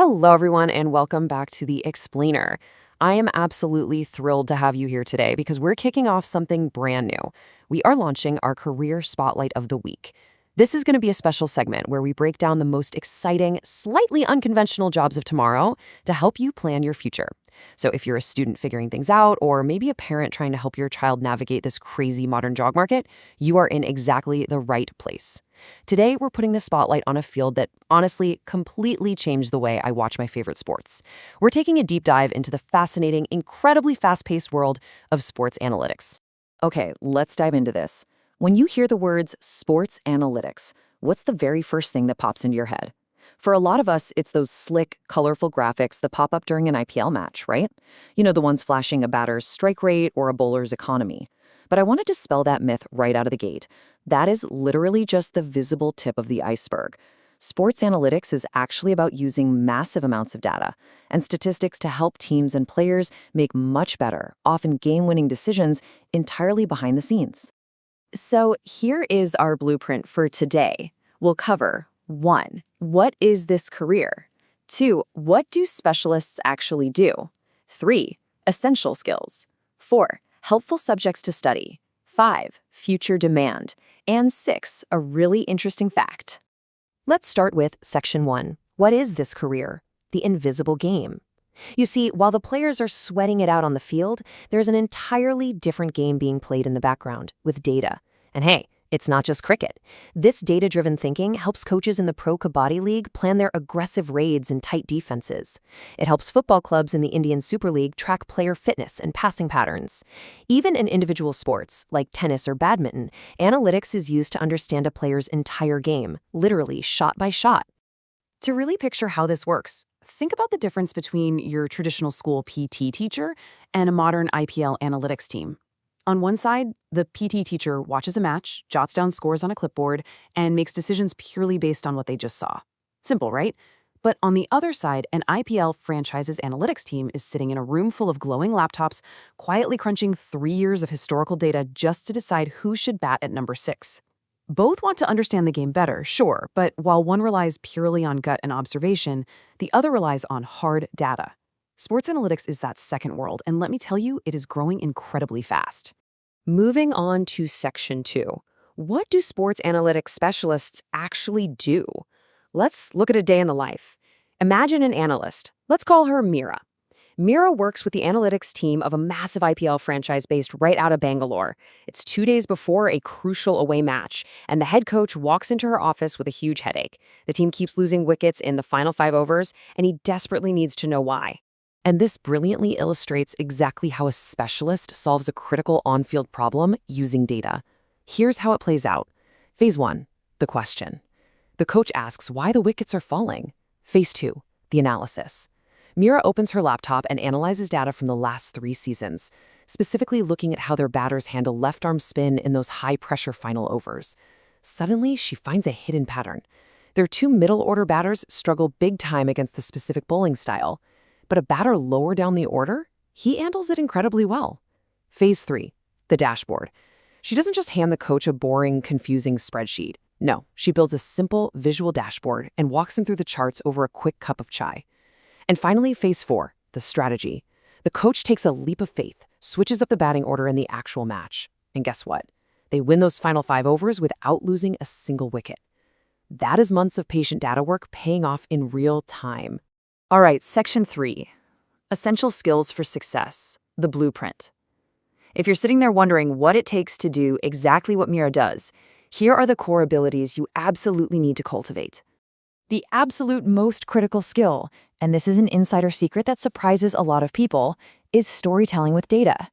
Hello, everyone, and welcome back to The Explainer. I am absolutely thrilled to have you here today because we're kicking off something brand new. We are launching our Career Spotlight of the Week. This is going to be a special segment where we break down the most exciting, slightly unconventional jobs of tomorrow to help you plan your future. So if you're a student figuring things out, or maybe a parent trying to help your child navigate this crazy modern job market, you are in exactly the right place. Today, we're putting the spotlight on a field that honestly completely changed the way I watch my favorite sports. We're taking a deep dive into the fascinating, incredibly fast-paced world of sports analytics. Okay, let's dive into this. When you hear the words sports analytics, what's the very first thing that pops into your head? For a lot of us, it's those slick, colorful graphics that pop up during an IPL match, right? You know, the ones flashing a batter's strike rate or a bowler's economy. But I want to dispel that myth right out of the gate. That is literally just the visible tip of the iceberg. Sports analytics is actually about using massive amounts of data and statistics to help teams and players make much better, often game-winning decisions entirely behind the scenes. So here is our blueprint for today. We'll cover 1. What is this career? 2. What do specialists actually do? 3. Essential skills. 4. Helpful subjects to study. 5. Future demand. And 6. A really interesting fact. Let's start with Section 1. What is this career? The invisible game. You see, while the players are sweating it out on the field, there's an entirely different game being played in the background, with data. And hey, it's not just cricket. This data-driven thinking helps coaches in the Pro Kabaddi League plan their aggressive raids and tight defenses. It helps football clubs in the Indian Super League track player fitness and passing patterns. Even in individual sports, like tennis or badminton, analytics is used to understand a player's entire game, literally shot by shot. To really picture how this works, think about the difference between your traditional school PT teacher and a modern IPL analytics team. On one side, the PT teacher watches a match, jots down scores on a clipboard, and makes decisions purely based on what they just saw. Simple, right? But on the other side, an IPL franchise's analytics team is sitting in a room full of glowing laptops, quietly crunching 3 years of historical data just to decide who should bat at number 6. Both want to understand the game better, sure, but while one relies purely on gut and observation, the other relies on hard data. Sports analytics is that second world, and let me tell you, it is growing incredibly fast. Moving on to Section 2. What do sports analytics specialists actually do? Let's look at a day in the life. Imagine an analyst. Let's call her Mira. Mira works with the analytics team of a massive IPL franchise based right out of Bangalore. It's 2 days before a crucial away match, and the head coach walks into her office with a huge headache. The team keeps losing wickets in the final 5 overs, and he desperately needs to know why. And this brilliantly illustrates exactly how a specialist solves a critical on-field problem using data. Here's how it plays out. Phase 1, the question. The coach asks why the wickets are falling. Phase 2, the analysis. Mira opens her laptop and analyzes data from the last 3 seasons, specifically looking at how their batters handle left-arm spin in those high-pressure final overs. Suddenly, she finds a hidden pattern. Their 2 middle-order batters struggle big time against the specific bowling style. But a batter lower down the order, he handles it incredibly well. Phase 3, the dashboard. She doesn't just hand the coach a boring, confusing spreadsheet. No, she builds a simple visual dashboard and walks him through the charts over a quick cup of chai. And finally, Phase 4, the strategy. The coach takes a leap of faith, switches up the batting order in the actual match. And guess what? They win those final 5 overs without losing a single wicket. That is months of patient data work paying off in real time. All right, Section 3, essential skills for success, the blueprint. If you're sitting there wondering what it takes to do exactly what Mira does, here are the core abilities you absolutely need to cultivate. The absolute most critical skill, and this is an insider secret that surprises a lot of people, is storytelling with data.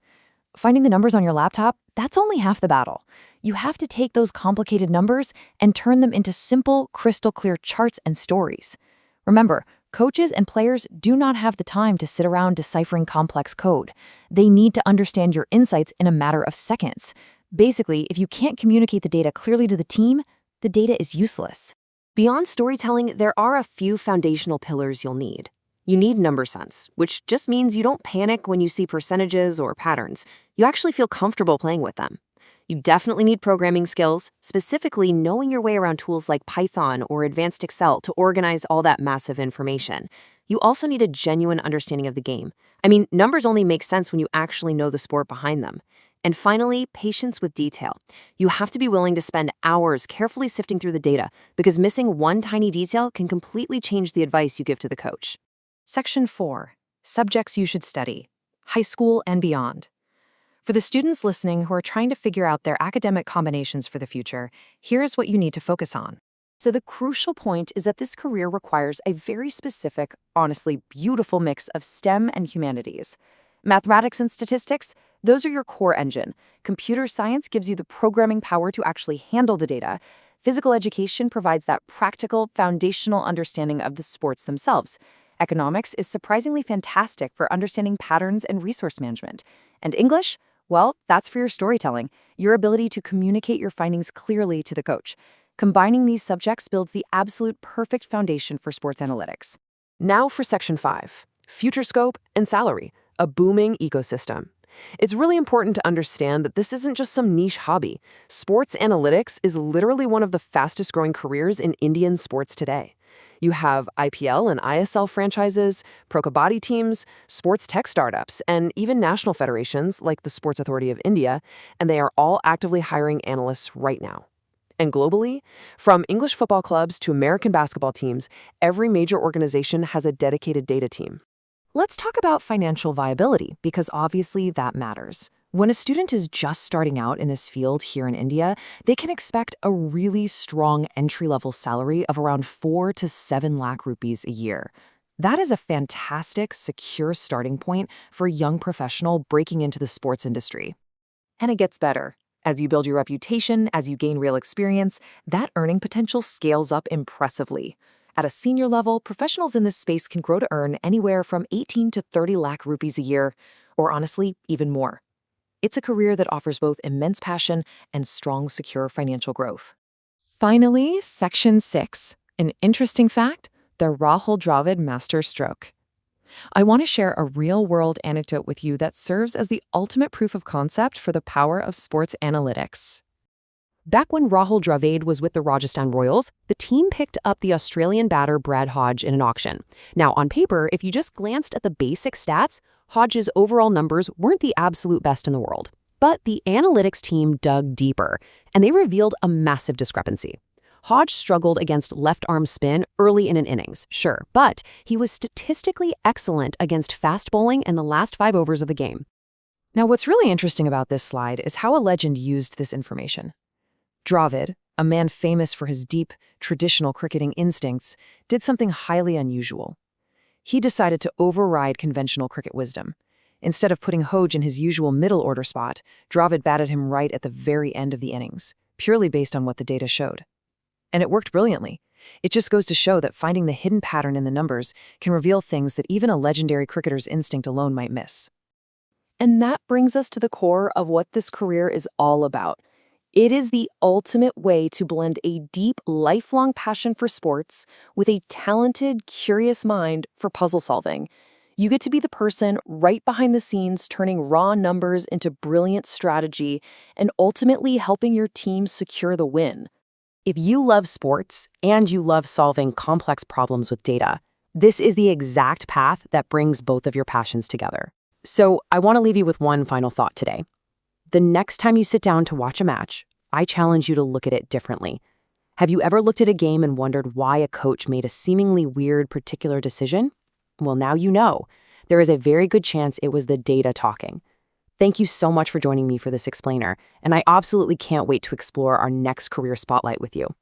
Finding the numbers on your laptop, that's only half the battle. You have to take those complicated numbers and turn them into simple, crystal clear charts and stories. Remember, coaches and players do not have the time to sit around deciphering complex code. They need to understand your insights in a matter of seconds. Basically, if you can't communicate the data clearly to the team, the data is useless. Beyond storytelling, there are a few foundational pillars you'll need. You need number sense, which just means you don't panic when you see percentages or patterns. You actually feel comfortable playing with them. You definitely need programming skills, specifically knowing your way around tools like Python or advanced Excel to organize all that massive information. You also need a genuine understanding of the game. I mean, numbers only make sense when you actually know the sport behind them. And finally, patience with detail. You have to be willing to spend hours carefully sifting through the data because missing one tiny detail can completely change the advice you give to the coach. Section 4. Subjects you should study. High school and beyond. For the students listening who are trying to figure out their academic combinations for the future, here's what you need to focus on. So the crucial point is that this career requires a very specific, honestly beautiful mix of STEM and humanities. Mathematics and statistics, those are your core engine. Computer science gives you the programming power to actually handle the data. Physical education provides that practical, foundational understanding of the sports themselves. Economics is surprisingly fantastic for understanding patterns and resource management. And English? Well, that's for your storytelling, your ability to communicate your findings clearly to the coach. Combining these subjects builds the absolute perfect foundation for sports analytics. Now for Section 5, Future Scope and Salary, a booming ecosystem. It's really important to understand that this isn't just some niche hobby. Sports analytics is literally one of the fastest growing careers in Indian sports today. You have IPL and ISL franchises, pro kabaddi teams, sports tech startups, and even national federations like the Sports Authority of India, and they are all actively hiring analysts right now. And globally, from English football clubs to American basketball teams, every major organization has a dedicated data team. Let's talk about financial viability, because obviously that matters. When a student is just starting out in this field here in India, they can expect a really strong entry-level salary of around 4 to 7 lakh rupees a year. That is a fantastic, secure starting point for a young professional breaking into the sports industry. And it gets better. As you build your reputation, as you gain real experience, that earning potential scales up impressively. At a senior level, professionals in this space can grow to earn anywhere from 18 to 30 lakh rupees a year, or honestly, even more. It's a career that offers both immense passion and strong, secure financial growth. Finally, Section 6. An interesting fact, the Rahul Dravid master stroke. I want to share a real-world anecdote with you that serves as the ultimate proof of concept for the power of sports analytics. Back when Rahul Dravid was with the Rajasthan Royals, the team picked up the Australian batter Brad Hodge in an auction. Now, on paper, if you just glanced at the basic stats, Hodge's overall numbers weren't the absolute best in the world. But the analytics team dug deeper, and they revealed a massive discrepancy. Hodge struggled against left-arm spin early in an innings, sure, but he was statistically excellent against fast bowling in the last 5 overs of the game. Now, what's really interesting about this slide is how a legend used this information. Dravid, a man famous for his deep, traditional cricketing instincts, did something highly unusual. He decided to override conventional cricket wisdom. Instead of putting Hodge in his usual middle-order spot, Dravid batted him right at the very end of the innings, purely based on what the data showed. And it worked brilliantly. It just goes to show that finding the hidden pattern in the numbers can reveal things that even a legendary cricketer's instinct alone might miss. And that brings us to the core of what this career is all about. It is the ultimate way to blend a deep, lifelong passion for sports with a talented, curious mind for puzzle solving. You get to be the person right behind the scenes turning raw numbers into brilliant strategy and ultimately helping your team secure the win. If you love sports and you love solving complex problems with data, this is the exact path that brings both of your passions together. So I want to leave you with one final thought today. The next time you sit down to watch a match, I challenge you to look at it differently. Have you ever looked at a game and wondered why a coach made a seemingly weird particular decision? Well, now you know. There is a very good chance it was the data talking. Thank you so much for joining me for this explainer, and I absolutely can't wait to explore our next career spotlight with you.